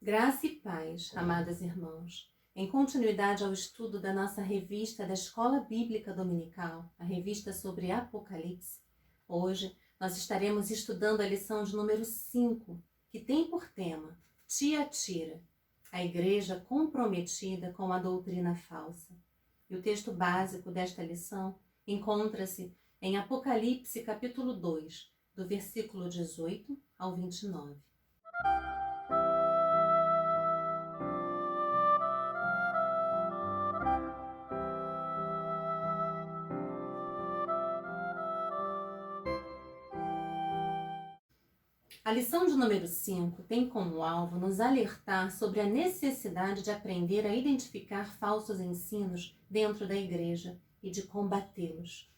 Graça e paz, amados irmãos. Em continuidade ao estudo da nossa revista da Escola Bíblica Dominical, a revista sobre Apocalipse, hoje nós estaremos estudando a lição de número 5, que tem por tema Tiatira, a igreja comprometida com a doutrina falsa. E o texto básico desta lição encontra-se em Apocalipse capítulo 2, do versículo 18 ao 29. A lição de número 5 tem como alvo nos alertar sobre a necessidade de aprender a identificar falsos ensinos dentro da igreja e de combatê-los.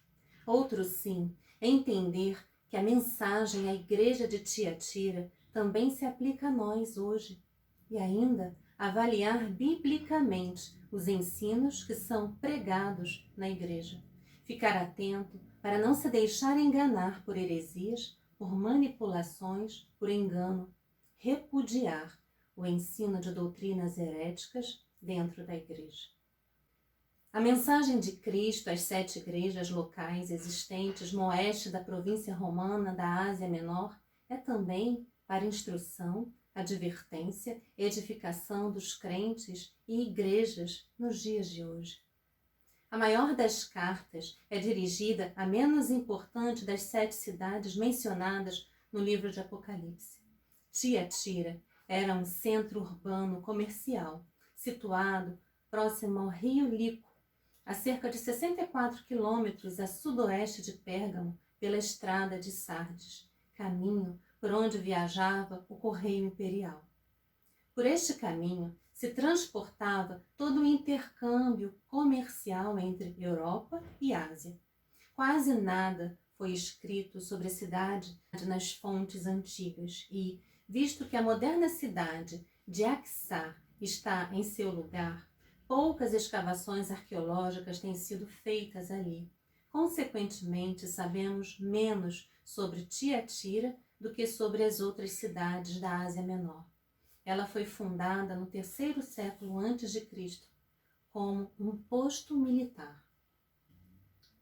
Outro sim é entender que a mensagem à igreja de Tiatira também se aplica a nós hoje e ainda avaliar biblicamente os ensinos que são pregados na igreja. Ficar atento para não se deixar enganar por heresias, por manipulações, por engano, repudiar o ensino de doutrinas heréticas dentro da igreja. A mensagem de Cristo às 7 igrejas locais existentes no oeste da província romana da Ásia Menor é também para instrução, advertência, edificação dos crentes e igrejas nos dias de hoje. A maior das cartas é dirigida à menos importante das 7 cidades mencionadas no livro de Apocalipse. Tiatira era um centro urbano comercial, situado próximo ao rio Lico, a cerca de 64 quilômetros a sudoeste de Pérgamo, pela estrada de Sardes, caminho por onde viajava o correio imperial. Por este caminho se transportava todo o intercâmbio comercial entre Europa e Ásia. Quase nada foi escrito sobre a cidade nas fontes antigas e, visto que a moderna cidade de Aksar está em seu lugar, poucas escavações arqueológicas têm sido feitas ali. Consequentemente, sabemos menos sobre Tiatira do que sobre as outras cidades da Ásia Menor. Ela foi fundada no 3º século a.C., como um posto militar.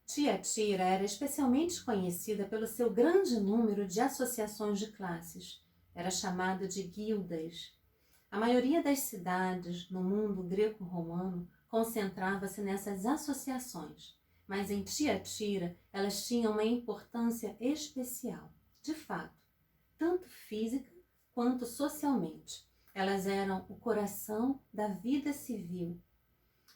Tiatira era especialmente conhecida pelo seu grande número de associações de classes. Era chamada de guildas. A maioria das cidades no mundo greco-romano concentrava-se nessas associações, mas em Tiatira elas tinham uma importância especial, de fato, tanto física quanto socialmente. Elas eram o coração da vida civil.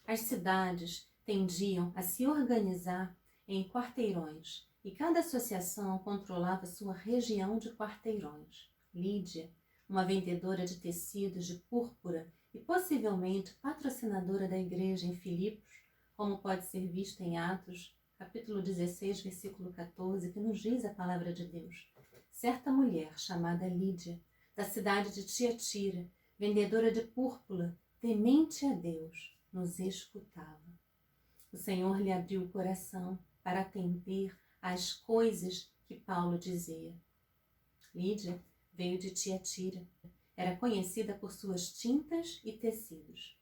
As cidades tendiam a se organizar em quarteirões e cada associação controlava sua região de quarteirões. Lídia, uma vendedora de tecidos de púrpura e possivelmente patrocinadora da igreja em Filipos, como pode ser visto em Atos, capítulo 16, versículo 14, que nos diz a palavra de Deus. Certa mulher chamada Lídia, da cidade de Tiatira, vendedora de púrpura, temente a Deus, nos escutava. O Senhor lhe abriu o coração para atender às coisas que Paulo dizia. Lídia veio de Tiatira, era conhecida por suas tintas e tecidos.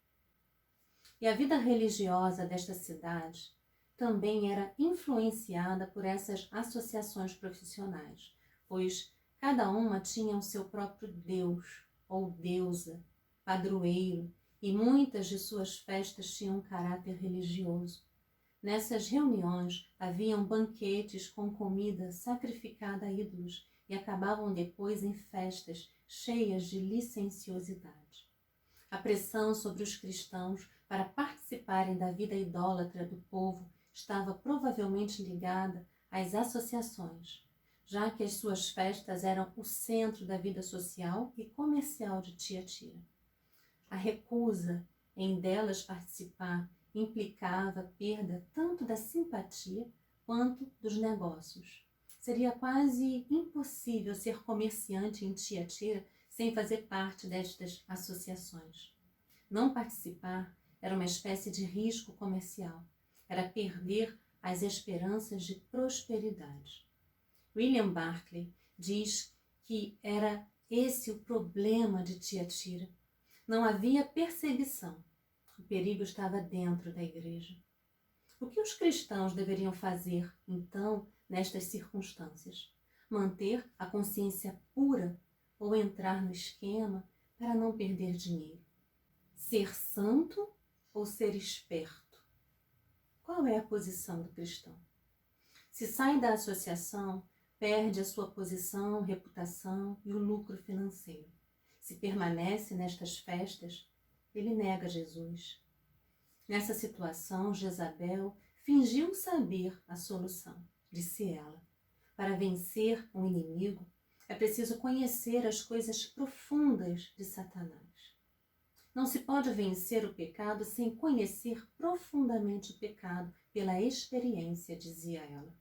E a vida religiosa desta cidade também era influenciada por essas associações profissionais, pois cada uma tinha o seu próprio deus ou deusa, padroeiro, e muitas de suas festas tinham um caráter religioso. Nessas reuniões haviam banquetes com comida sacrificada a ídolos e acabavam depois em festas cheias de licenciosidade. A pressão sobre os cristãos para participarem da vida idólatra do povo estava provavelmente ligada às associações, já que as suas festas eram o centro da vida social e comercial de Tiatira. A recusa em delas participar implicava perda tanto da simpatia quanto dos negócios. Seria quase impossível ser comerciante em Tiatira sem fazer parte destas associações. Não participar era uma espécie de risco comercial, era perder as esperanças de prosperidade. William Barclay diz que era esse o problema de Tiatira. Não havia perseguição. O perigo estava dentro da igreja. O que os cristãos deveriam fazer, então, nestas circunstâncias? Manter a consciência pura ou entrar no esquema para não perder dinheiro? Ser santo ou ser esperto? Qual é a posição do cristão? Se sai da associação, perde a sua posição, reputação e o lucro financeiro. Se permanece nestas festas, ele nega Jesus. Nessa situação, Jezabel fingiu saber a solução, disse ela. Para vencer um inimigo, é preciso conhecer as coisas profundas de Satanás. Não se pode vencer o pecado sem conhecer profundamente o pecado pela experiência, dizia ela.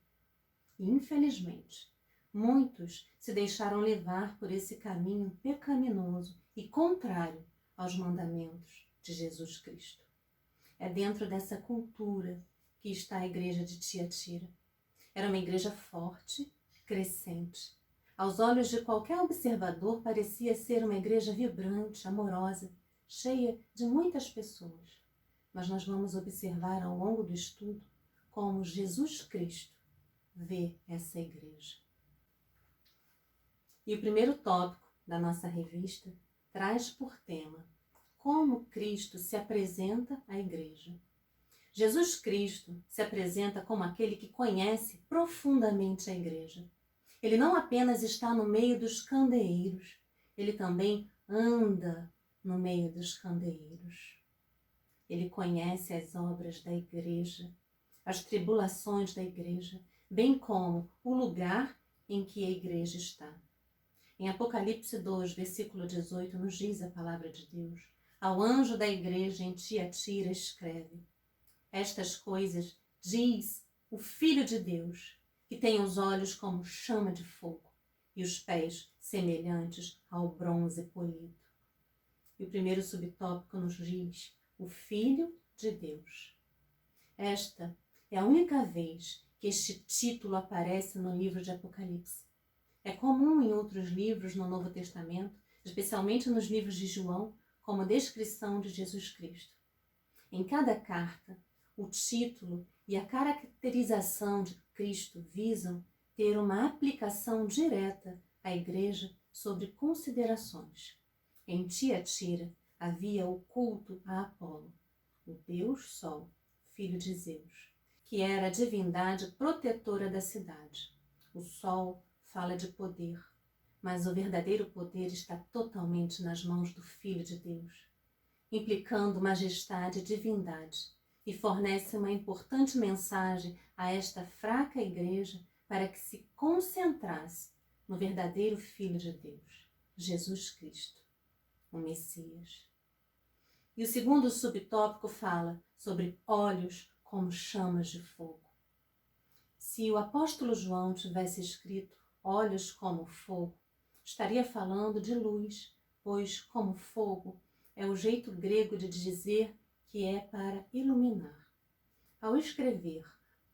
E, infelizmente, muitos se deixaram levar por esse caminho pecaminoso e contrário aos mandamentos de Jesus Cristo. É dentro dessa cultura que está a igreja de Tiatira. Era uma igreja forte, crescente. Aos olhos de qualquer observador, parecia ser uma igreja vibrante, amorosa, cheia de muitas pessoas. Mas nós vamos observar ao longo do estudo como Jesus Cristo vê essa igreja. E o primeiro tópico da nossa revista traz por tema como Cristo se apresenta à igreja. Jesus Cristo se apresenta como aquele que conhece profundamente a igreja. Ele não apenas está no meio dos candeeiros, ele também anda no meio dos candeeiros. Ele conhece as obras da igreja, as tribulações da igreja, bem como o lugar em que a igreja está. Em Apocalipse 2, versículo 18, nos diz a palavra de Deus: ao anjo da igreja em Tiatira escreve: estas coisas diz o Filho de Deus, que tem os olhos como chama de fogo e os pés semelhantes ao bronze polido. E o primeiro subtópico nos diz: o Filho de Deus. Esta é a única vez que este título aparece no livro de Apocalipse. É comum em outros livros no Novo Testamento, especialmente nos livros de João, como descrição de Jesus Cristo. Em cada carta, o título e a caracterização de Cristo visam ter uma aplicação direta à igreja sobre considerações. Em Tiatira havia o culto a Apolo, o Deus Sol, filho de Zeus, que era a divindade protetora da cidade. O Sol fala de poder, mas o verdadeiro poder está totalmente nas mãos do Filho de Deus, implicando majestade e divindade, e fornece uma importante mensagem a esta fraca igreja para que se concentrasse no verdadeiro Filho de Deus, Jesus Cristo, o Messias. E o segundo subtópico fala sobre olhos como chamas de fogo. Se o apóstolo João tivesse escrito olhos como fogo, estaria falando de luz, pois como fogo é o jeito grego de dizer que é para iluminar. Ao escrever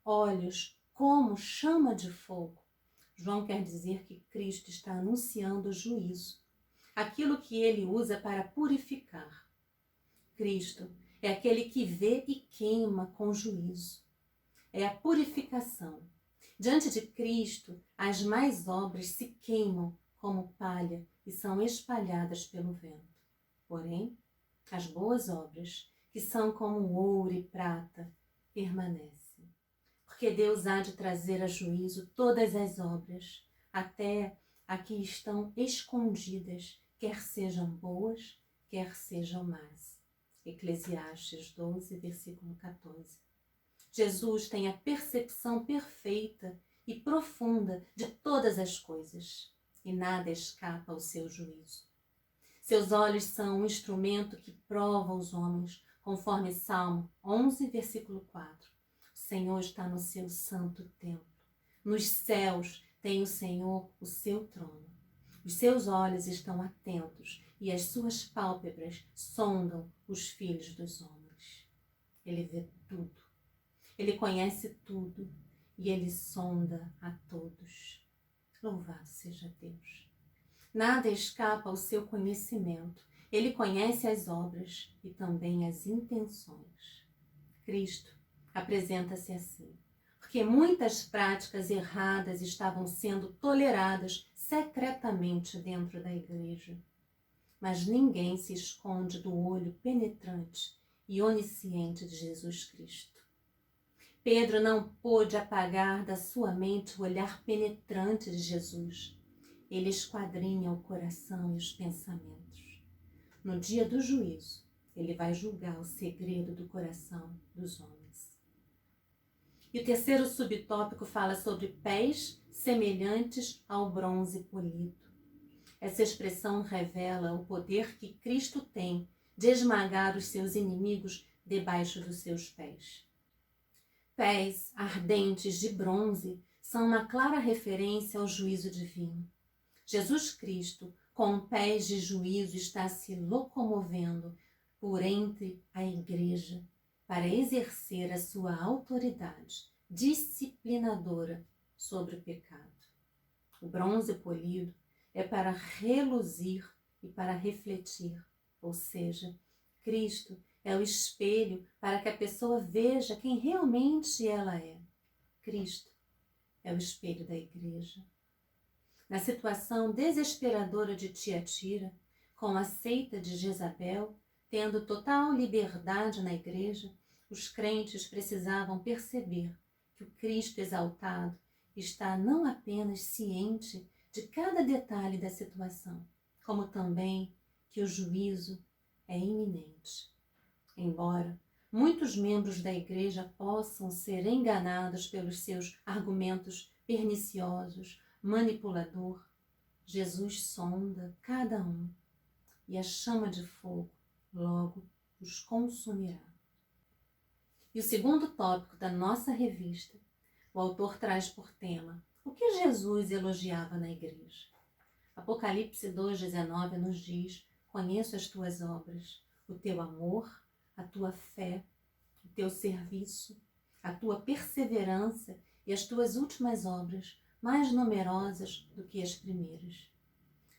olhos como chama de fogo, João quer dizer que Cristo está anunciando o juízo, aquilo que ele usa para purificar. Cristo é aquele que vê e queima com juízo. É a purificação. Diante de Cristo, as más obras se queimam como palha e são espalhadas pelo vento. Porém, as boas obras, que são como ouro e prata, permanecem. Porque Deus há de trazer a juízo todas as obras, até a que estão escondidas, quer sejam boas, quer sejam más. Eclesiastes 12, versículo 14. Jesus tem a percepção perfeita e profunda de todas as coisas, e nada escapa ao seu juízo. Seus olhos são um instrumento que prova os homens, conforme Salmo 11, versículo 4. O Senhor está no seu santo templo. Nos céus tem o Senhor o seu trono. Os seus olhos estão atentos e as suas pálpebras sondam os filhos dos homens. Ele vê tudo. Ele conhece tudo e ele sonda a todos. Louvado seja Deus! Nada escapa ao seu conhecimento Ele conhece as obras e também as intenções. Cristo apresenta-se assim, porque muitas práticas erradas estavam sendo toleradas secretamente dentro da igreja. Mas ninguém se esconde do olho penetrante e onisciente de Jesus Cristo. Pedro não pôde apagar da sua mente o olhar penetrante de Jesus. Ele esquadrinha o coração e os pensamentos. No dia do juízo, ele vai julgar o segredo do coração dos homens. E o terceiro subtópico fala sobre pés semelhantes ao bronze polido. Essa expressão revela o poder que Cristo tem de esmagar os seus inimigos debaixo dos seus pés. Pés ardentes de bronze são uma clara referência ao juízo divino. Jesus Cristo, com pés de juízo, está se locomovendo por entre a igreja para exercer a sua autoridade disciplinadora sobre o pecado. O bronze polido é para reluzir e para refletir, ou seja, Cristo é o espelho para que a pessoa veja quem realmente ela é. Cristo é o espelho da igreja. Na situação desesperadora de Tiatira, com a seita de Jezabel, tendo total liberdade na igreja, os crentes precisavam perceber que o Cristo exaltado está não apenas ciente de cada detalhe da situação, como também que o juízo é iminente. Embora muitos membros da igreja possam ser enganados pelos seus argumentos perniciosos, manipulador, Jesus sonda cada um e a chama de fogo logo os consumirá. E o segundo tópico da nossa revista, o autor traz por tema o que Jesus elogiava na igreja. Apocalipse 2,19 nos diz: conheço as tuas obras, o teu amor, a tua fé, o teu serviço, a tua perseverança e as tuas últimas obras, mais numerosas do que as primeiras.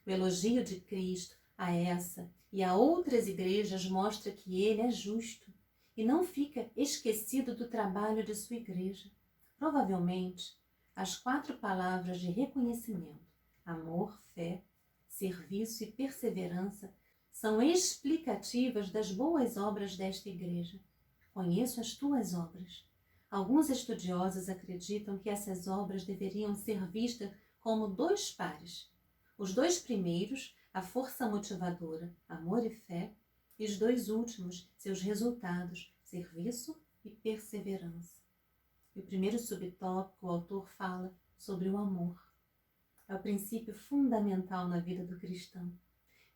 O elogio de Cristo a essa e a outras igrejas mostra que ele é justo e não fica esquecido do trabalho de sua igreja. Provavelmente, as 4 palavras de reconhecimento, amor, fé, serviço e perseverança, são explicativas das boas obras desta igreja. Conheço as tuas obras. Alguns estudiosos acreditam que essas obras deveriam ser vistas como 2 pares. Os 2 primeiros, a força motivadora, amor e fé, e os 2 últimos, seus resultados, serviço e perseverança. E o primeiro subtópico, o autor fala sobre o amor. É o princípio fundamental na vida do cristão.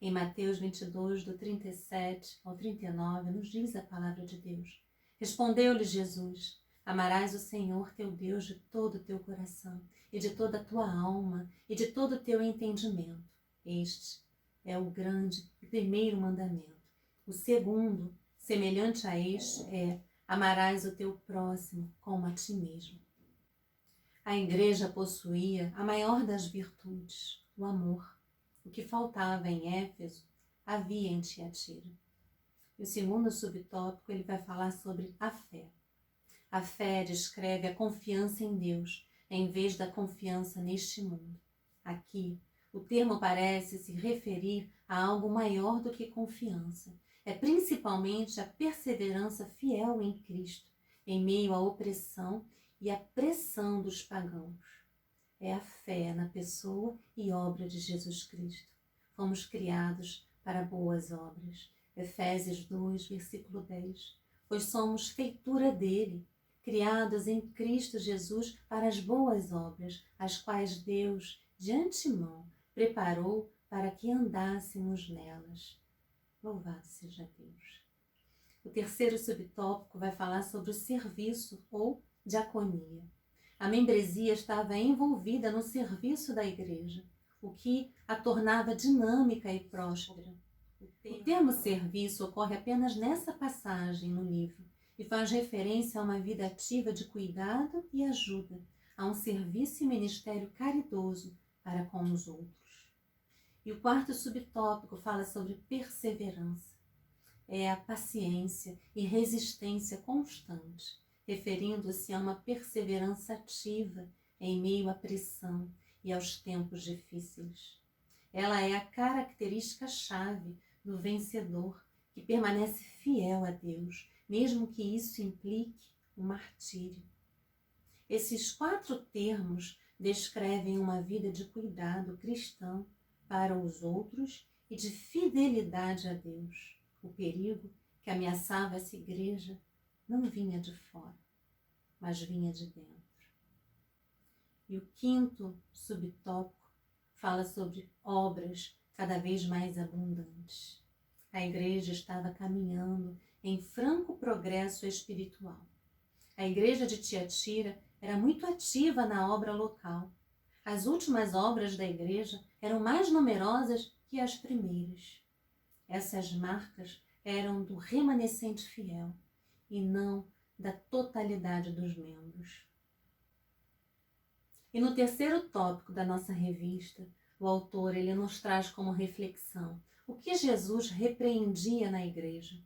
Em Mateus 22, do 37 ao 39, nos diz a palavra de Deus: respondeu-lhe Jesus: amarás o Senhor teu Deus de todo o teu coração, e de toda a tua alma, e de todo o teu entendimento. Este é o grande e primeiro mandamento. O segundo, semelhante a este, é: amarás o teu próximo como a ti mesmo. A igreja possuía a maior das virtudes, o amor. O que faltava em Éfeso, havia em Tiatira. E o segundo subtópico, ele vai falar sobre a fé. A fé descreve a confiança em Deus, em vez da confiança neste mundo. Aqui, o termo parece se referir a algo maior do que confiança. É principalmente a perseverança fiel em Cristo, em meio à opressão e à pressão dos pagãos. É a fé na pessoa e obra de Jesus Cristo. Fomos criados para boas obras. Efésios 2, versículo 10. Pois somos feitura dele, criados em Cristo Jesus para as boas obras, as quais Deus, de antemão, preparou para que andássemos nelas. Louvado seja Deus. O terceiro subtópico vai falar sobre o serviço ou diaconia. A membresia estava envolvida no serviço da igreja, o que a tornava dinâmica e próspera. O termo serviço ocorre apenas nessa passagem no livro e faz referência a uma vida ativa de cuidado e ajuda, a um serviço e ministério caridoso para com os outros. E o quarto subtópico fala sobre perseverança. É a paciência e resistência constante, referindo-se a uma perseverança ativa em meio à pressão e aos tempos difíceis. Ela é a característica-chave do vencedor, que permanece fiel a Deus, mesmo que isso implique o martírio. Esses 4 termos descrevem uma vida de cuidado cristão para os outros e de fidelidade a Deus. O perigo que ameaçava essa igreja não vinha de fora, mas vinha de dentro. E o quinto subtópico fala sobre obras cada vez mais abundantes. A igreja estava caminhando em franco progresso espiritual. A igreja de Tiatira era muito ativa na obra local. As últimas obras da igreja eram mais numerosas que as primeiras. Essas marcas eram do remanescente fiel e não da totalidade dos membros. E no terceiro tópico da nossa revista, o autor nos traz como reflexão o que Jesus repreendia na igreja.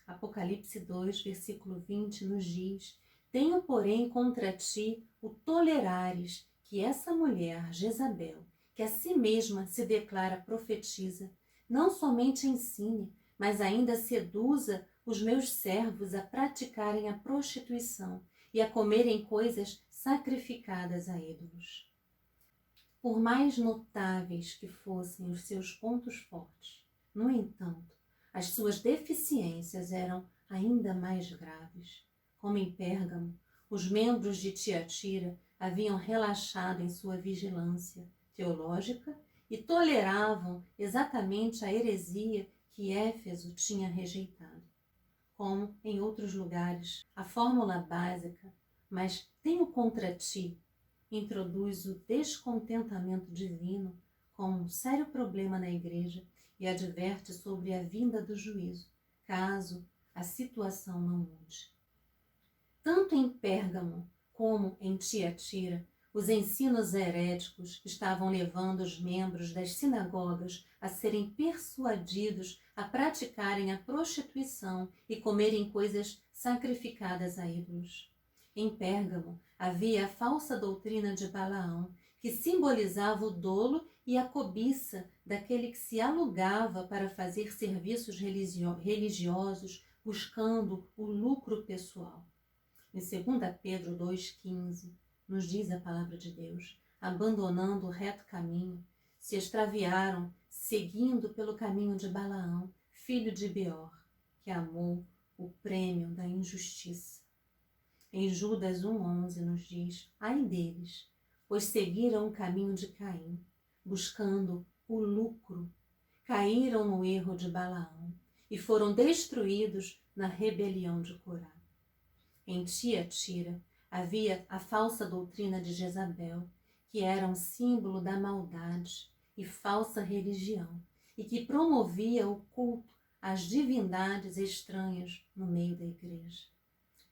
Apocalipse 2, versículo 20 nos diz: tenho, porém, contra ti o tolerares que essa mulher, Jezabel, que a si mesma se declara profetisa, não somente ensine, mas ainda seduza os meus servos a praticarem a prostituição e a comerem coisas sacrificadas a ídolos. Por mais notáveis que fossem os seus pontos fortes, no entanto, as suas deficiências eram ainda mais graves. Como em Pérgamo, os membros de Tiatira haviam relaxado em sua vigilância teológica e toleravam exatamente a heresia que Éfeso tinha rejeitado. Como em outros lugares, a fórmula básica, mas tenho contra ti, introduz o descontentamento divino como um sério problema na igreja e adverte sobre a vinda do juízo, caso a situação não mude. Tanto em Pérgamo como em Tiatira, os ensinos heréticos estavam levando os membros das sinagogas a serem persuadidos a praticarem a prostituição e comerem coisas sacrificadas a ídolos. Em Pérgamo havia a falsa doutrina de Balaão, que simbolizava o dolo e a cobiça daquele que se alugava para fazer serviços religiosos buscando o lucro pessoal. Em 2 Pedro 2,15, nos diz a palavra de Deus: abandonando o reto caminho, se extraviaram, seguindo pelo caminho de Balaão, filho de Beor, que amou o prêmio da injustiça. Em Judas 1,11 nos diz: ai deles, pois seguiram o caminho de Caim, buscando o lucro, caíram no erro de Balaão e foram destruídos na rebelião de Corá. Em Tiatira havia a falsa doutrina de Jezabel, que era um símbolo da maldade e falsa religião, e que promovia o culto às divindades estranhas no meio da igreja.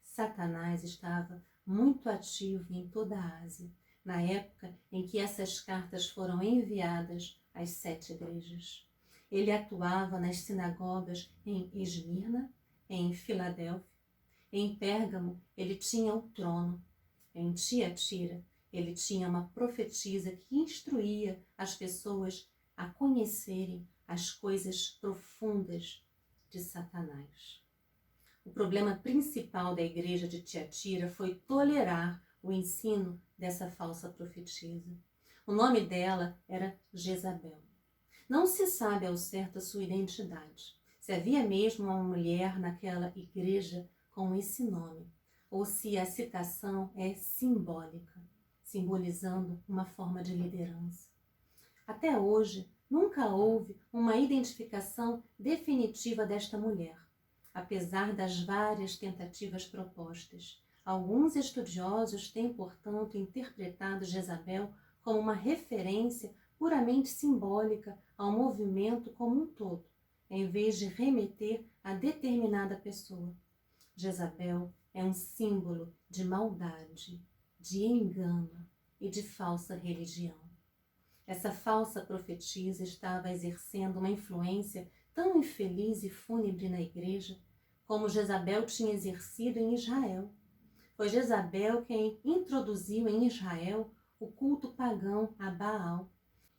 Satanás estava muito ativo em toda a Ásia, na época em que essas cartas foram enviadas às 7 igrejas. Ele atuava nas sinagogas em Esmirna, em Filadélfia. Em Pérgamo, ele tinha o trono. Em Tiatira, ele tinha uma profetisa que instruía as pessoas a conhecerem as coisas profundas de Satanás. O problema principal da igreja de Tiatira foi tolerar o ensino dessa falsa profetisa. O nome dela era Jezabel. Não se sabe ao certo a sua identidade, se havia mesmo uma mulher naquela igreja com esse nome, ou se a citação é simbólica, simbolizando uma forma de liderança. Até hoje, nunca houve uma identificação definitiva desta mulher, apesar das várias tentativas propostas. Alguns estudiosos têm, portanto, interpretado Jezabel como uma referência puramente simbólica ao movimento como um todo, em vez de remeter a determinada pessoa. Jezabel é um símbolo de maldade, de engano e de falsa religião. Essa falsa profetisa estava exercendo uma influência tão infeliz e fúnebre na igreja como Jezabel tinha exercido em Israel. Foi Jezabel quem introduziu em Israel o culto pagão a Baal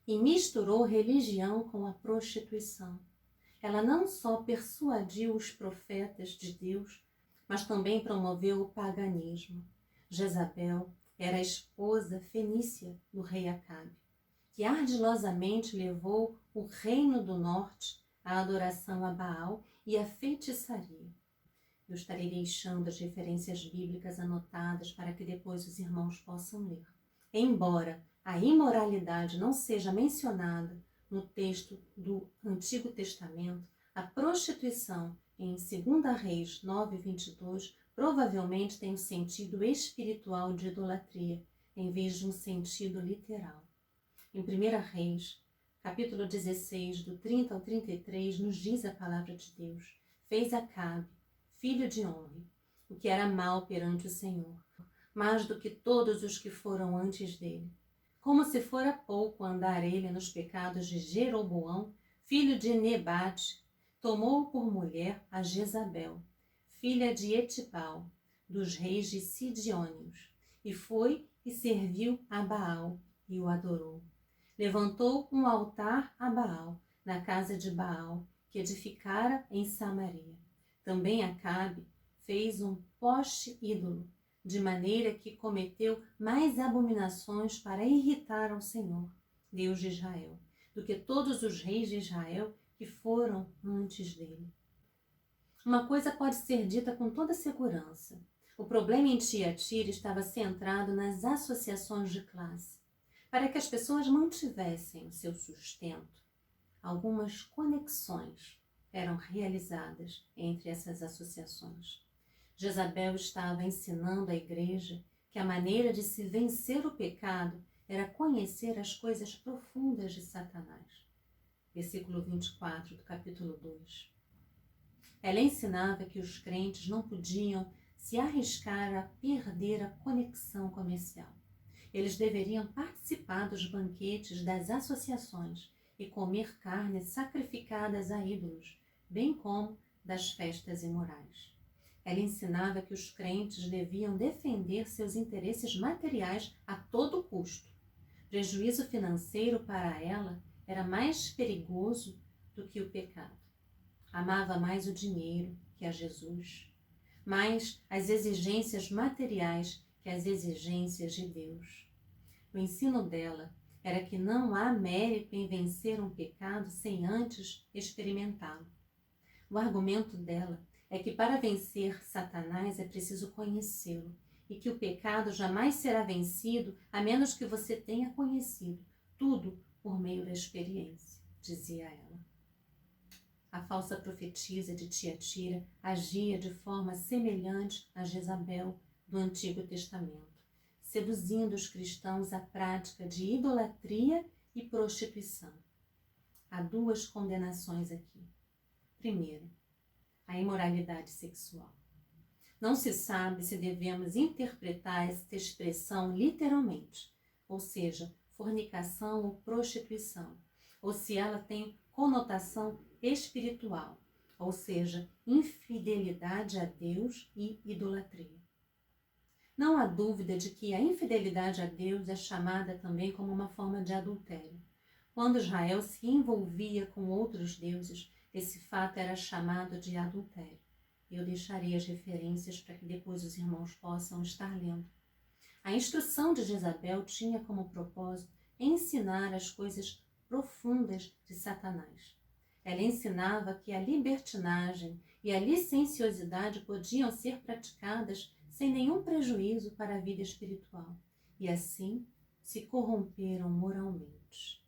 e misturou religião com a prostituição. Ela não só persuadiu os profetas de Deus, mas também promoveu o paganismo. Jezabel era a esposa fenícia do rei Acabe, que ardilosamente levou o reino do norte à adoração a Baal e à feitiçaria. Eu estarei deixando as referências bíblicas anotadas para que depois os irmãos possam ler. Embora a imoralidade não seja mencionada no texto do Antigo Testamento, a prostituição em 2 Reis 9:22 provavelmente tem um sentido espiritual de idolatria, em vez de um sentido literal. Em 1 Reis, capítulo 16, do 30 ao 33, nos diz a palavra de Deus: fez Acabe, filho de Omri, o que era mal perante o Senhor, mais do que todos os que foram antes dele. Como se fora pouco andar ele nos pecados de Jeroboão, filho de Nebate, tomou por mulher a Jezabel, filha de Etibal, dos reis de Sidônios, e foi e serviu a Baal e o adorou. Levantou um altar a Baal na casa de Baal, que edificara em Samaria. Também Acabe fez um poste ídolo, de maneira que cometeu mais abominações para irritar ao Senhor, Deus de Israel, do que todos os reis de Israel que foram antes dele. Uma coisa pode ser dita com toda segurança. O problema em Tiatira estava centrado nas associações de classe. Para que as pessoas mantivessem o seu sustento, algumas conexões eram realizadas entre essas associações. Jezabel estava ensinando à igreja que a maneira de se vencer o pecado era conhecer as coisas profundas de Satanás. Versículo 24 do capítulo 2. Ela ensinava que os crentes não podiam se arriscar a perder a conexão comercial. Eles deveriam participar dos banquetes das associações e comer carnes sacrificadas a ídolos, bem como das festas imorais. Ela ensinava que os crentes deviam defender seus interesses materiais a todo custo. Prejuízo financeiro para ela era mais perigoso do que o pecado. Amava mais o dinheiro que a Jesus, mais as exigências materiais que as exigências de Deus. O ensino dela era que não há mérito em vencer um pecado sem antes experimentá-lo. O argumento dela é que para vencer Satanás é preciso conhecê-lo e que o pecado jamais será vencido a menos que você tenha conhecido, tudo por meio da experiência, dizia ela. A falsa profetisa de Tiatira agia de forma semelhante a Jezabel do Antigo Testamento, seduzindo os cristãos à prática de idolatria e prostituição. Há duas condenações aqui. Primeiro, a imoralidade sexual. Não se sabe se devemos interpretar esta expressão literalmente, ou seja, fornicação ou prostituição, ou se ela tem conotação espiritual, ou seja, infidelidade a Deus e idolatria. Não há dúvida de que a infidelidade a Deus é chamada também como uma forma de adultério. Quando Israel se envolvia com outros deuses, esse fato era chamado de adultério. Eu deixarei as referências para que depois os irmãos possam estar lendo. A instrução de Jezabel tinha como propósito ensinar as coisas profundas de Satanás. Ela ensinava que a libertinagem e a licenciosidade podiam ser praticadas sem nenhum prejuízo para a vida espiritual, e assim se corromperam moralmente.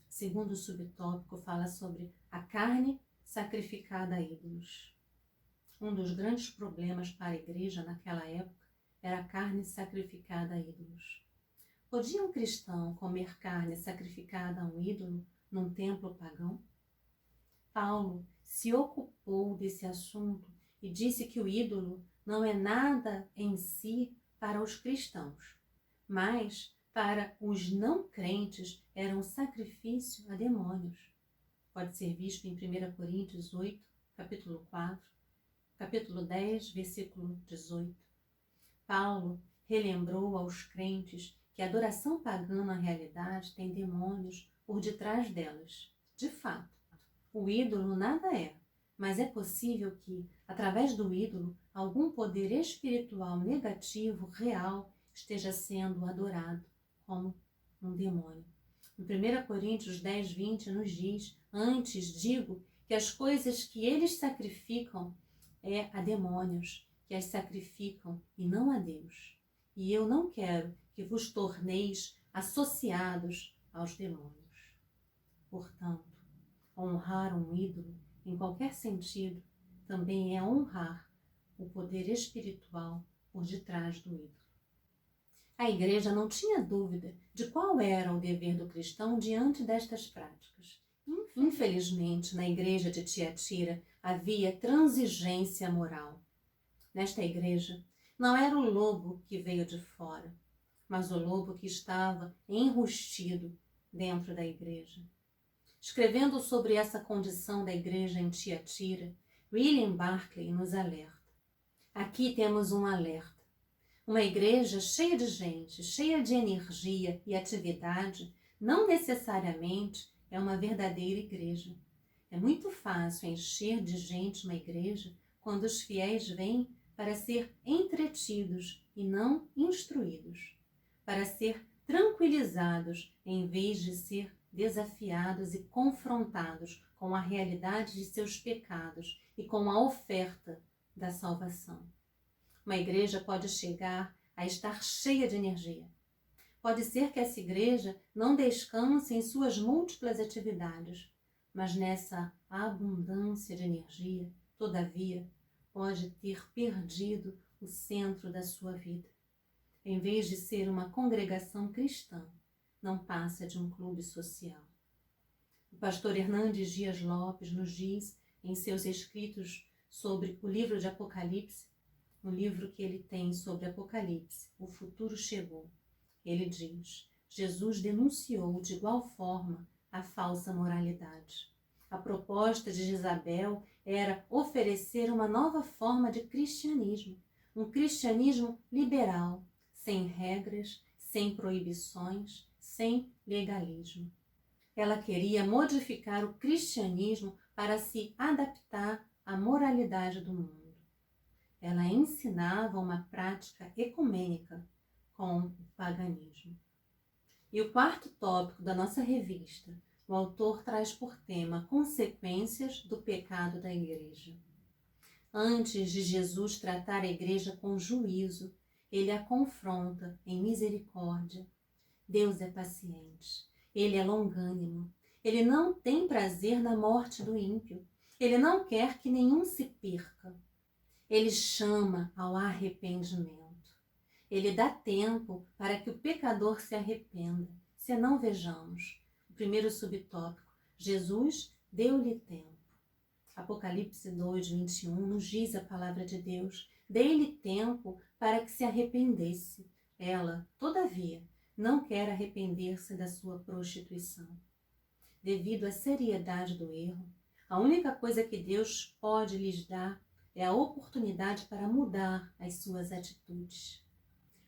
Segundo subtópico, fala sobre a carne sacrificada a ídolos. Um dos grandes problemas para a igreja naquela época era a carne sacrificada a ídolos. Podia um cristão comer carne sacrificada a um ídolo num templo pagão? Paulo se ocupou desse assunto e disse que o ídolo não é nada em si para os cristãos, mas para os não crentes era um sacrifício a demônios. Pode ser visto em 1 Coríntios 8, capítulo 4, capítulo 10, versículo 18. Paulo relembrou aos crentes que a adoração pagã na realidade tem demônios por detrás delas. De fato, o ídolo nada é, mas é possível que, através do ídolo, algum poder espiritual negativo, real, esteja sendo adorado como um demônio. Em 1 Coríntios 10, 20 nos diz: antes digo que as coisas que eles sacrificam é a demônios, que as sacrificam e não a Deus. E eu não quero que vos torneis associados aos demônios. Portanto, honrar um ídolo, em qualquer sentido, também é honrar o poder espiritual por detrás do ídolo. A igreja não tinha dúvida de qual era o dever do cristão diante destas práticas. Infelizmente, na igreja de Tiatira havia transigência moral. Nesta igreja, não era o lobo que veio de fora, mas o lobo que estava enrustido dentro da igreja. Escrevendo sobre essa condição da igreja em Tiatira, William Barclay nos alerta. Aqui temos um alerta. Uma igreja cheia de gente, cheia de energia e atividade, não necessariamente é uma verdadeira igreja. É muito fácil encher de gente uma igreja quando os fiéis vêm para ser entretidos e não instruídos, para ser tranquilizados em vez de ser desafiados e confrontados com a realidade de seus pecados e com a oferta da salvação. Uma igreja pode chegar a estar cheia de energia. Pode ser que essa igreja não descanse em suas múltiplas atividades, mas nessa abundância de energia, todavia, pode ter perdido o centro da sua vida. Em vez de ser uma congregação cristã, não passa de um clube social. O pastor Hernandes Dias Lopes nos diz, em seus escritos sobre o livro de Apocalipse, no livro que ele tem sobre Apocalipse, O Futuro Chegou, ele diz: Jesus denunciou de igual forma a falsa moralidade. A proposta de Jezabel era oferecer uma nova forma de cristianismo, um cristianismo liberal, sem regras, sem proibições, sem legalismo. Ela queria modificar o cristianismo para se adaptar à moralidade do mundo. Ela ensinava uma prática ecumênica com o paganismo. E o quarto tópico da nossa revista, o autor traz por tema consequências do pecado da igreja. Antes de Jesus tratar a igreja com juízo, ele a confronta em misericórdia. Deus é paciente, ele é longânimo, ele não tem prazer na morte do ímpio, ele não quer que nenhum se perca. Ele chama ao arrependimento. Ele dá tempo para que o pecador se arrependa. Senão vejamos. O primeiro subtópico. Jesus deu-lhe tempo. Apocalipse 2, 21 nos diz a palavra de Deus. Dei-lhe tempo para que se arrependesse. Ela, todavia, não quer arrepender-se da sua prostituição. Devido à seriedade do erro, a única coisa que Deus pode lhes dar é a oportunidade para mudar as suas atitudes.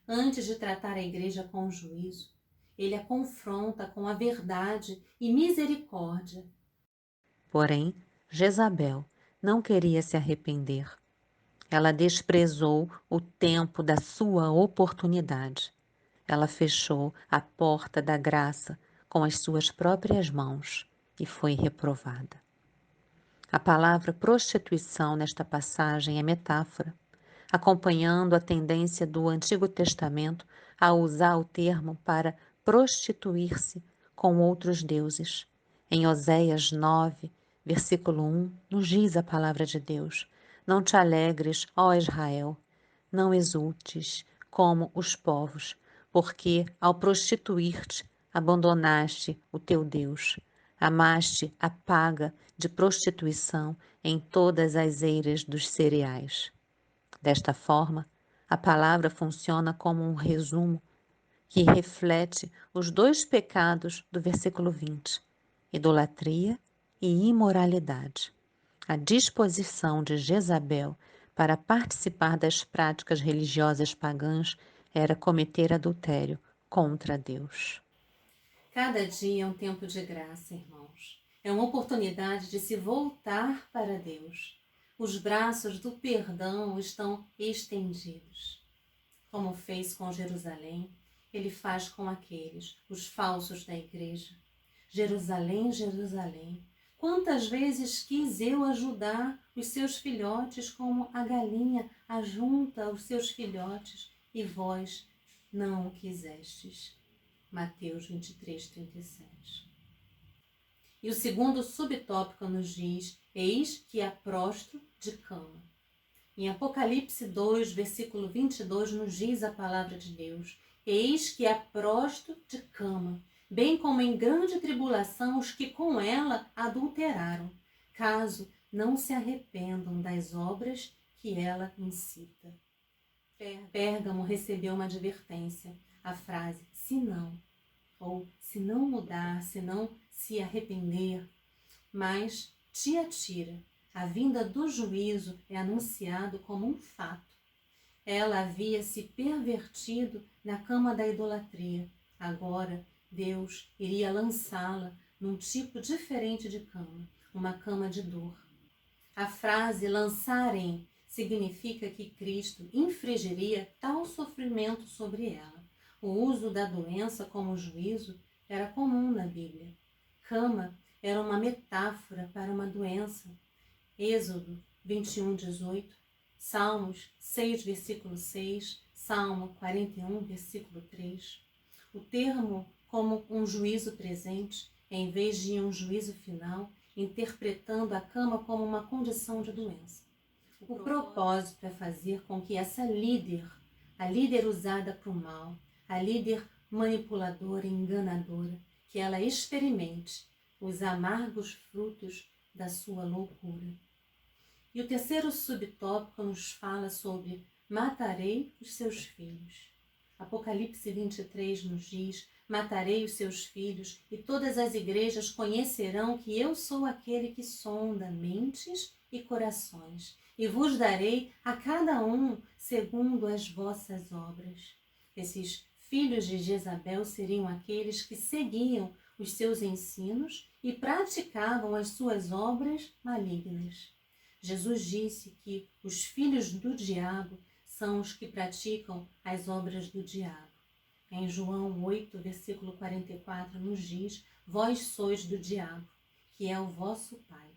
Antes de tratar a igreja com juízo, ele a confronta com a verdade e misericórdia. Porém, Jezabel não queria se arrepender. Ela desprezou o tempo da sua oportunidade. Ela fechou a porta da graça com as suas próprias mãos e foi reprovada. A palavra prostituição nesta passagem é metáfora, acompanhando a tendência do Antigo Testamento a usar o termo para prostituir-se com outros deuses. Em Oséias 9, versículo 1, nos diz a palavra de Deus: não te alegres, ó Israel, não exultes como os povos, porque ao prostituir-te abandonaste o teu Deus. Amaste a paga de prostituição em todas as eiras dos cereais. Desta forma, a palavra funciona como um resumo que reflete os dois pecados do versículo 20, idolatria e imoralidade. A disposição de Jezabel para participar das práticas religiosas pagãs era cometer adultério contra Deus. Cada dia é um tempo de graça, irmãos. É uma oportunidade de se voltar para Deus. Os braços do perdão estão estendidos. Como fez com Jerusalém, ele faz com aqueles, os falsos da igreja. Jerusalém, Jerusalém, quantas vezes quis eu ajudar os seus filhotes como a galinha ajunta os seus filhotes e vós não o quisestes. Mateus 23, 37. E o segundo subtópico nos diz, eis que há prostro de cama. Em Apocalipse 2, versículo 22, nos diz a palavra de Deus, eis que há prostro de cama, bem como em grande tribulação os que com ela adulteraram, caso não se arrependam das obras que ela incita. Pérgamo recebeu uma advertência, a frase, se não, ou se não mudar, se não se arrepender, mas Tiatira, a vinda do juízo é anunciado como um fato. Ela havia se pervertido na cama da idolatria. Agora, Deus iria lançá-la num tipo diferente de cama, uma cama de dor. A frase lançarem significa que Cristo infligiria tal sofrimento sobre ela. O uso da doença como juízo era comum na Bíblia. Cama era uma metáfora para uma doença. Êxodo 21, 18, Salmos 6, versículo 6, Salmo 41, versículo 3. O termo como um juízo presente, em vez de um juízo final, interpretando a cama como uma condição de doença. O propósito é fazer com que essa líder, a líder usada para o mal, a líder manipuladora e enganadora, que ela experimente os amargos frutos da sua loucura. E o terceiro subtópico nos fala sobre matarei os seus filhos. Apocalipse 23 nos diz, matarei os seus filhos e todas as igrejas conhecerão que eu sou aquele que sonda mentes e corações e vos darei a cada um segundo as vossas obras. Esses filhos de Jezabel seriam aqueles que seguiam os seus ensinos e praticavam as suas obras malignas. Jesus disse que os filhos do diabo são os que praticam as obras do diabo. Em João 8, versículo 44, nos diz, vós sois do diabo, que é o vosso pai,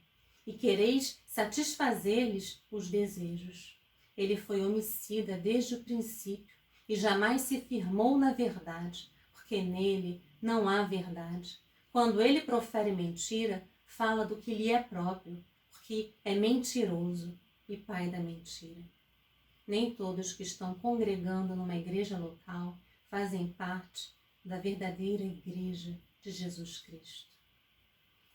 e quereis satisfazer-lhes os desejos. Ele foi homicida desde o princípio e jamais se firmou na verdade, porque nele não há verdade. Quando ele profere mentira, fala do que lhe é próprio, porque é mentiroso e pai da mentira. Nem todos que estão congregando numa igreja local fazem parte da verdadeira igreja de Jesus Cristo.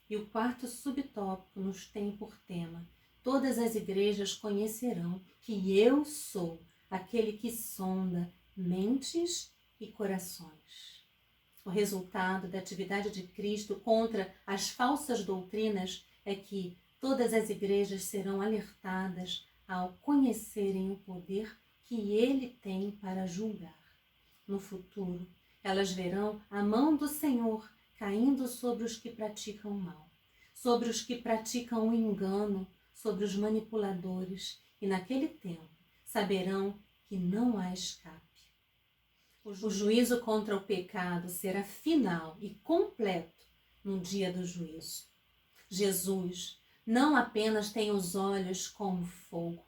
E o quarto subtópico nos tem por tema, todas as igrejas conhecerão que eu sou aquele que sonda mentes e corações. O resultado da atividade de Cristo contra as falsas doutrinas é que todas as igrejas serão alertadas ao conhecerem o poder que ele tem para julgar. No futuro, elas verão a mão do Senhor caindo sobre os que praticam o mal, sobre os que praticam o engano, sobre os manipuladores, e naquele tempo saberão que não há escape. O juízo contra o pecado será final e completo no dia do juízo. Jesus não apenas tem os olhos como fogo,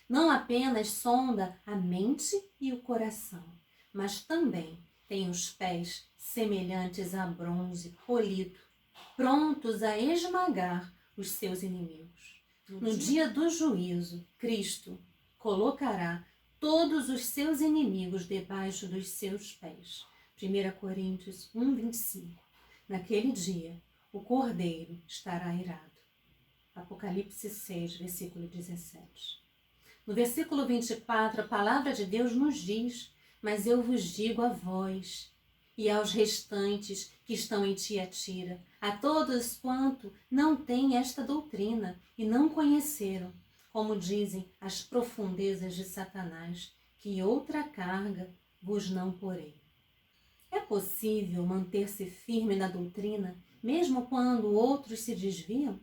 não apenas sonda a mente e o coração, mas também tem os pés semelhantes a bronze polido, prontos a esmagar os seus inimigos. No dia do juízo, Cristo colocará todos os seus inimigos debaixo dos seus pés. 1 Coríntios 1, 25. Naquele dia, o Cordeiro estará irado. Apocalipse 6, versículo 17. No versículo 24, a palavra de Deus nos diz, Mas eu vos digo a vós e aos restantes que estão em Tiatira, a todos quanto não têm esta doutrina e não conheceram, como dizem as profundezas de Satanás, que outra carga vos não porei. É possível manter-se firme na doutrina, mesmo quando outros se desviam?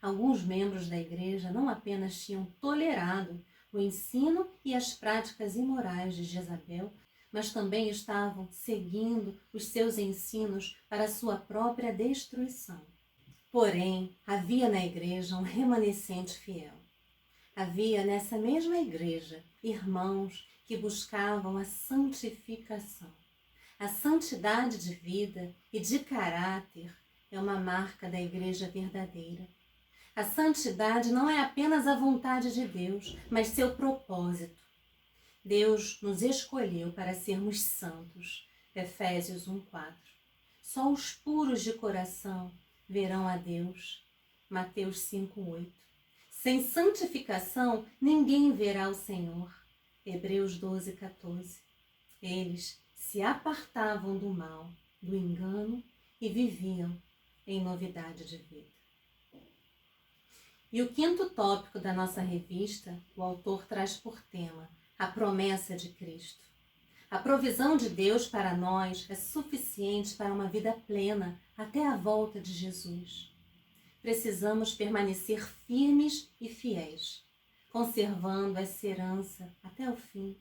Alguns membros da igreja não apenas tinham tolerado o ensino e as práticas imorais de Jezabel, mas também estavam seguindo os seus ensinos para sua própria destruição. Porém, havia na igreja um remanescente fiel. Havia nessa mesma igreja irmãos que buscavam a santificação. A santidade de vida e de caráter é uma marca da igreja verdadeira. A santidade não é apenas a vontade de Deus, mas seu propósito. Deus nos escolheu para sermos santos. Efésios 1:4. Só os puros de coração verão a Deus. Mateus 5:8. Sem santificação, ninguém verá o Senhor. Hebreus 12:14. Eles se apartavam do mal, do engano e viviam em novidade de vida. E o quinto tópico da nossa revista, o autor traz por tema a promessa de Cristo. A provisão de Deus para nós é suficiente para uma vida plena até a volta de Jesus. Precisamos permanecer firmes e fiéis, conservando essa herança até o fim.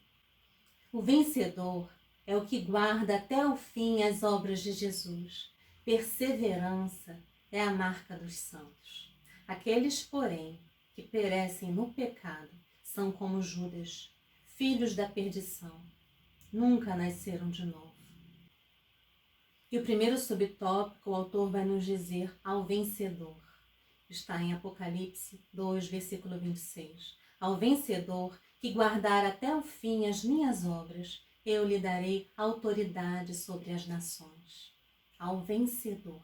O vencedor é o que guarda até o fim as obras de Jesus. Perseverança é a marca dos santos. Aqueles, porém, que perecem no pecado são como Judas, filhos da perdição. Nunca nasceram de novo. E o primeiro subtópico, o autor vai nos dizer ao vencedor. Está em Apocalipse 2, versículo 26. Ao vencedor que guardar até o fim as minhas obras, eu lhe darei autoridade sobre as nações. Ao vencedor.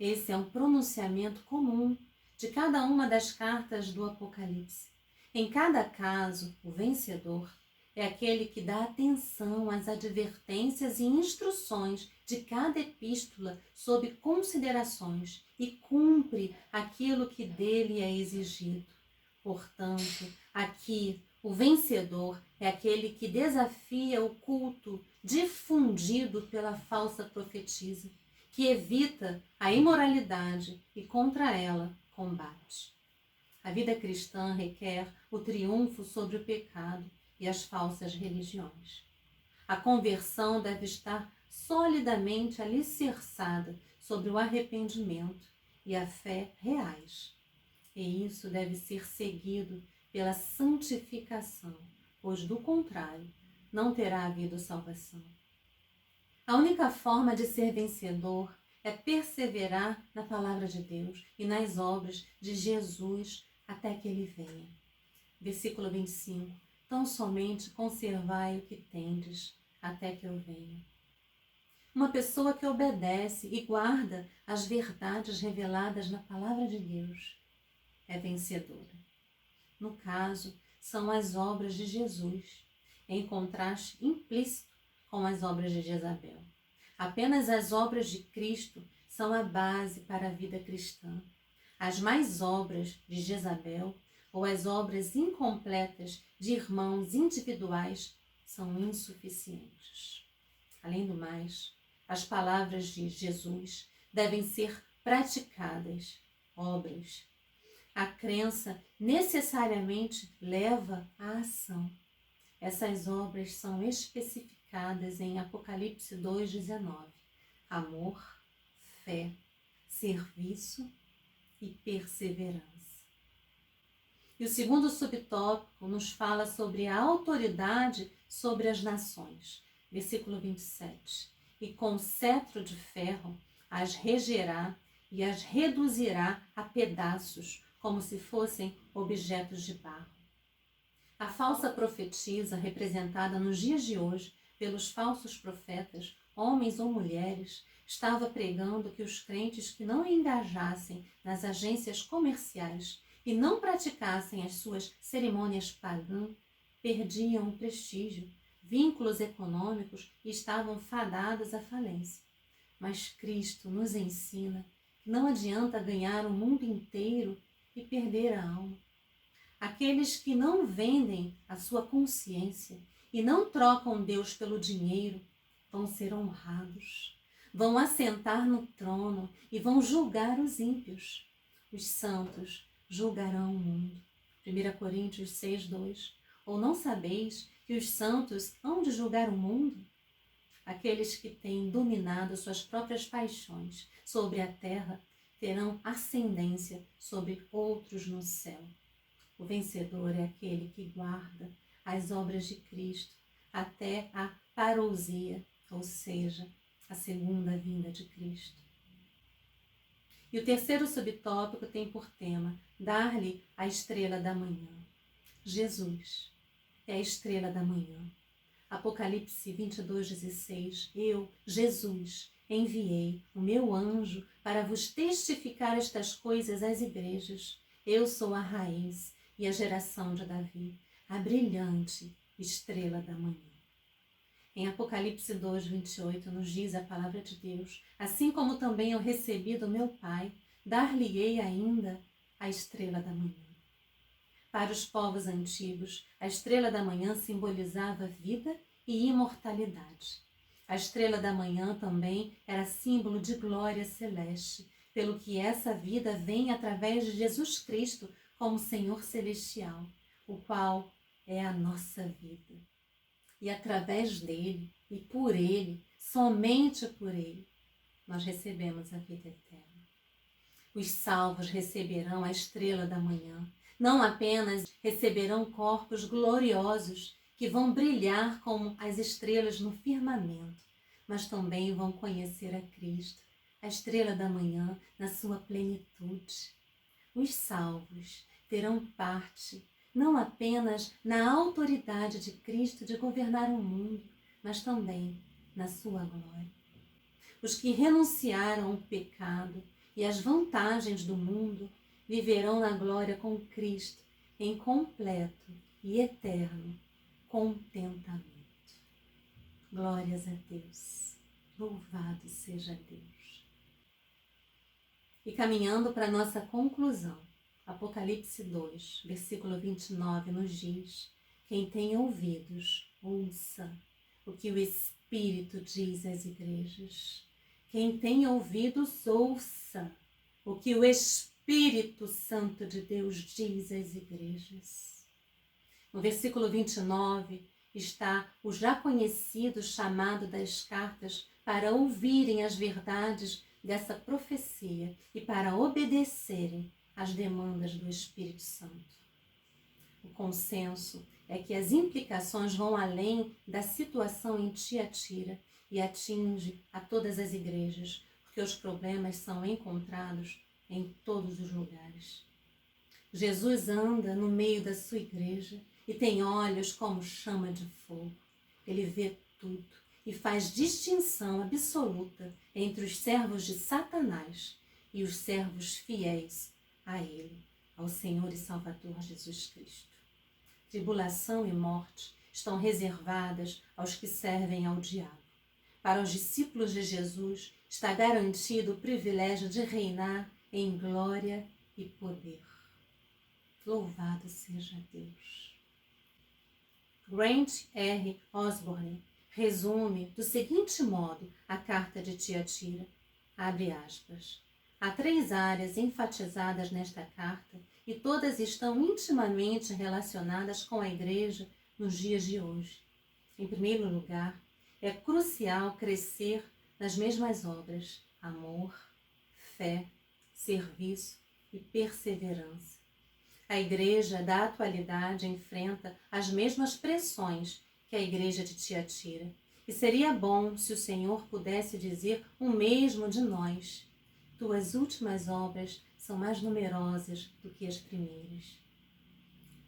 Esse é um pronunciamento comum de cada uma das cartas do Apocalipse. Em cada caso, o vencedor é aquele que dá atenção às advertências e instruções de cada epístola sob considerações e cumpre aquilo que dele é exigido. Portanto, aqui, o vencedor é aquele que desafia o culto difundido pela falsa profetisa, que evita a imoralidade e contra ela combate. A vida cristã requer o triunfo sobre o pecado e as falsas religiões. A conversão deve estar solidamente alicerçada sobre o arrependimento e a fé reais. E isso deve ser seguido pela santificação, pois do contrário, não terá havido salvação. A única forma de ser vencedor é perseverar na palavra de Deus e nas obras de Jesus até que ele venha. Versículo 25. Tão somente conservai o que tendes até que eu venha. Uma pessoa que obedece e guarda as verdades reveladas na palavra de Deus é vencedora. No caso, são as obras de Jesus, em contraste implícito com as obras de Jezabel. Apenas as obras de Cristo são a base para a vida cristã. As mais obras de Jezabel ou as obras incompletas de irmãos individuais são insuficientes. Além do mais, as palavras de Jesus devem ser praticadas, obras. A crença necessariamente leva à ação. Essas obras são especificadas em Apocalipse 2,19. Amor, fé, serviço e perseverança. E o segundo subtópico nos fala sobre a autoridade sobre as nações. Versículo 27. E com cetro de ferro as regerá e as reduzirá a pedaços, como se fossem objetos de barro. A falsa profetisa, representada nos dias de hoje pelos falsos profetas, homens ou mulheres, estava pregando que os crentes que não engajassem nas agências comerciais e não praticassem as suas cerimônias pagãs perdiam o prestígio, vínculos econômicos estavam fadados à falência. Mas Cristo nos ensina que não adianta ganhar o mundo inteiro e perder a alma. Aqueles que não vendem a sua consciência e não trocam Deus pelo dinheiro vão ser honrados, vão assentar no trono e vão julgar os ímpios. Os santos julgarão o mundo. 1 Coríntios 6:2. Ou não sabeis que os santos hão de julgar o mundo? Aqueles que têm dominado suas próprias paixões sobre a terra terão ascendência sobre outros no céu. O vencedor é aquele que guarda as obras de Cristo até a parousia, ou seja, a segunda vinda de Cristo. E o terceiro subtópico tem por tema dar-lhe a estrela da manhã. Jesus é a estrela da manhã. Apocalipse 22:16. Eu, Jesus, enviei o meu anjo para vos testificar estas coisas às igrejas. Eu sou a raiz e a geração de Davi, a brilhante estrela da manhã. Em Apocalipse 2:28 nos diz a palavra de Deus: assim como também eu recebi do meu Pai, dar-lhe-ei ainda a estrela da manhã. Para os povos antigos, a estrela da manhã simbolizava vida e imortalidade. A estrela da manhã também era símbolo de glória celeste, pelo que essa vida vem através de Jesus Cristo como Senhor celestial, o qual é a nossa vida. E através dele, e por ele, somente por ele, nós recebemos a vida eterna. Os salvos receberão a estrela da manhã. Não apenas receberão corpos gloriosos que vão brilhar como as estrelas no firmamento, mas também vão conhecer a Cristo, a estrela da manhã, na sua plenitude. Os salvos terão parte não apenas na autoridade de Cristo de governar o mundo, mas também na sua glória. Os que renunciaram ao pecado e às vantagens do mundo viverão na glória com Cristo em completo e eterno contentamento. Glórias a Deus. Louvado seja Deus. E caminhando para a nossa conclusão, Apocalipse 2, versículo 29 nos diz: quem tem ouvidos, ouça o que o Espírito diz às igrejas. Quem tem ouvidos, ouça o que o Espírito Santo de Deus diz às igrejas. No versículo 29 está o já conhecido chamado das cartas para ouvirem as verdades dessa profecia e para obedecerem às demandas do Espírito Santo. O consenso é que as implicações vão além da situação em Tiatira e atinge a todas as igrejas, porque os problemas são encontrados em todos os lugares. Jesus anda no meio da sua igreja e tem olhos como chama de fogo. Ele vê tudo e faz distinção absoluta entre os servos de Satanás e os servos fiéis a ele, ao Senhor e Salvador Jesus Cristo. Tribulação e morte estão reservadas aos que servem ao diabo. Para os discípulos de Jesus está garantido o privilégio de reinar em glória e poder. Louvado seja Deus. Grant R. Osborne resume do seguinte modo a carta de Tiatira, abre aspas: há 3 áreas enfatizadas nesta carta e todas estão intimamente relacionadas com a igreja nos dias de hoje. Em primeiro lugar, é crucial crescer nas mesmas obras: amor, fé, serviço e perseverança. A igreja da atualidade enfrenta as mesmas pressões que a igreja de Tiatira, e seria bom se o Senhor pudesse dizer o mesmo de nós: tuas últimas obras são mais numerosas do que as primeiras.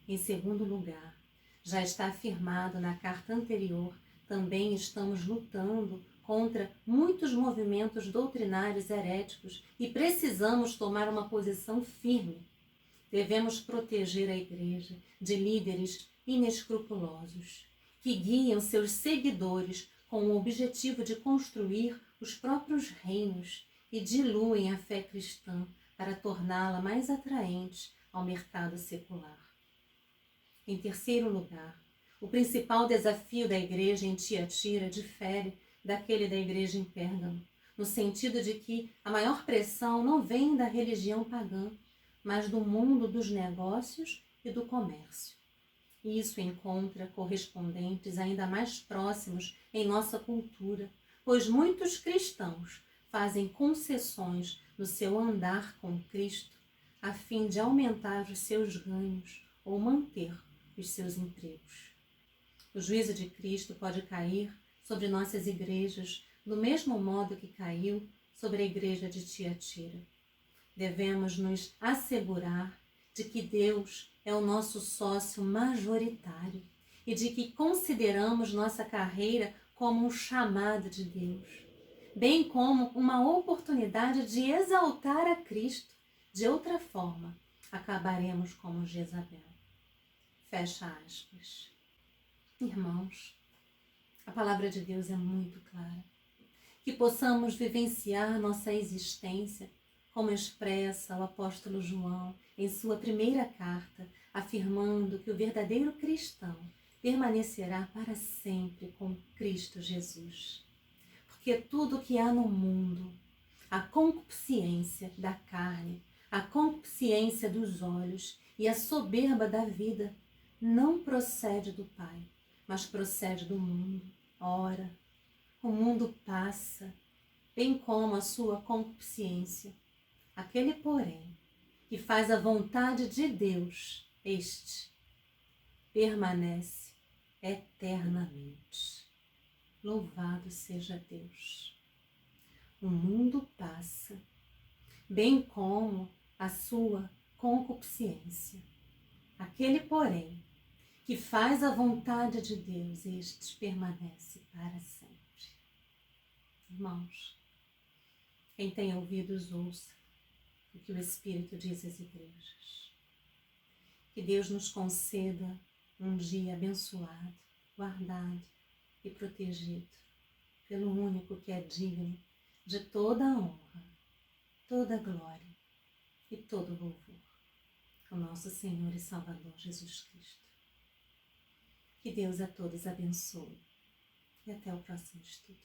Em segundo lugar, já está afirmado na carta anterior, também estamos lutando contra muitos movimentos doutrinários heréticos e precisamos tomar uma posição firme. Devemos proteger a igreja de líderes inescrupulosos. que guiam seus seguidores com o objetivo de construir os próprios reinos e diluem a fé cristã para torná-la mais atraente ao mercado secular. Em terceiro lugar, o principal desafio da igreja em Tiatira difere daquele da igreja em Pérgamo, no sentido de que a maior pressão não vem da religião pagã, mas do mundo dos negócios e do comércio. E isso encontra correspondentes ainda mais próximos em nossa cultura, pois muitos cristãos fazem concessões no seu andar com Cristo a fim de aumentar os seus ganhos ou manter os seus empregos. O juízo de Cristo pode cair sobre nossas igrejas do mesmo modo que caiu sobre a igreja de Tiatira. Devemos nos assegurar de que Deus é o nosso sócio majoritário e de que consideramos nossa carreira como um chamado de Deus, bem como uma oportunidade de exaltar a Cristo. De outra forma, acabaremos como Jezabel. Fecha aspas. Irmãos, a palavra de Deus é muito clara. Que possamos vivenciar nossa existência como expressa o apóstolo João em sua primeira carta, afirmando que o verdadeiro cristão permanecerá para sempre com Cristo Jesus. Porque tudo o que há no mundo, a concupiscência da carne, a concupiscência dos olhos e a soberba da vida, não procede do Pai, mas procede do mundo. Ora, o mundo passa, bem como a sua concupiscência. Aquele, porém, que faz a vontade de Deus, este permanece eternamente. Louvado seja Deus. O mundo passa, bem como a sua concupiscência. Aquele, porém, que faz a vontade de Deus, este permanece para sempre. Irmãos, quem tem ouvidos, ouça o que o Espírito diz às igrejas. Que Deus nos conceda um dia abençoado, guardado e protegido pelo único que é digno de toda a honra, toda a glória e todo o louvor, o nosso Senhor e Salvador Jesus Cristo. Que Deus a todos abençoe e até o próximo estudo.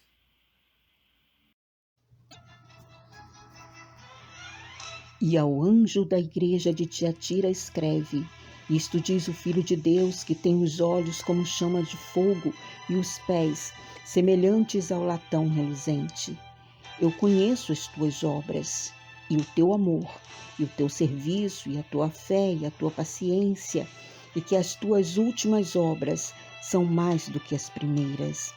E ao anjo da igreja de Tiatira escreve: isto diz o Filho de Deus, que tem os olhos como chama de fogo e os pés semelhantes ao latão reluzente. Eu conheço as tuas obras, e o teu amor, e o teu serviço, e a tua fé, e a tua paciência, e que as tuas últimas obras são mais do que as primeiras.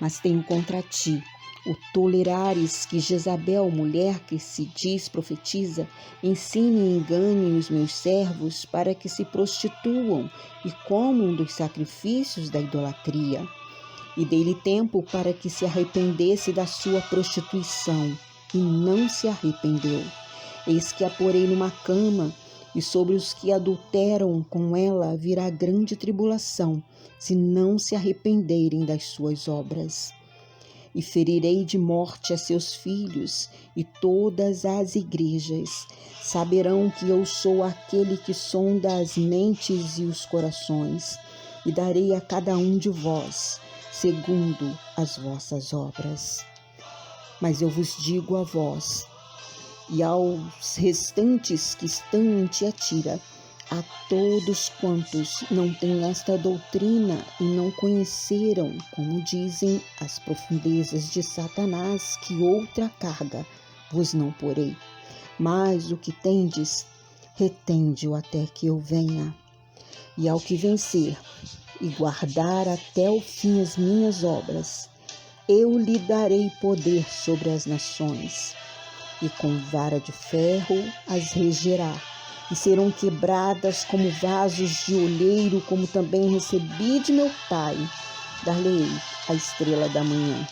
Mas tenho contra ti o tolerares que Jezabel, mulher que se diz profetiza, ensine e engane os meus servos para que se prostituam e comam dos sacrifícios da idolatria. E dei-lhe tempo para que se arrependesse da sua prostituição, e não se arrependeu. Eis que a porei numa cama, e sobre os que adulteram com ela virá grande tribulação, se não se arrependerem das suas obras. E ferirei de morte a seus filhos, e todas as igrejas saberão que eu sou aquele que sonda as mentes e os corações, e darei a cada um de vós, segundo as vossas obras. Mas eu vos digo a vós, e aos restantes que estão em Tiatira, a todos quantos não têm esta doutrina e não conheceram, como dizem, as profundezas de Satanás, que outra carga vos não porei. Mas o que tendes, retende-o até que eu venha. E ao que vencer e guardar até o fim as minhas obras, eu lhe darei poder sobre as nações, e com vara de ferro as regerá, e serão quebradas como vasos de olheiro, como também recebi de meu Pai, dar-lhe-ei a estrela da manhã.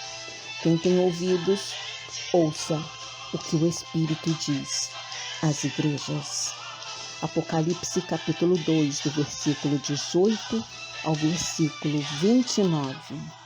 Quem tem ouvidos, ouça o que o Espírito diz às igrejas. Apocalipse capítulo 2, do versículo 18 ao versículo 29.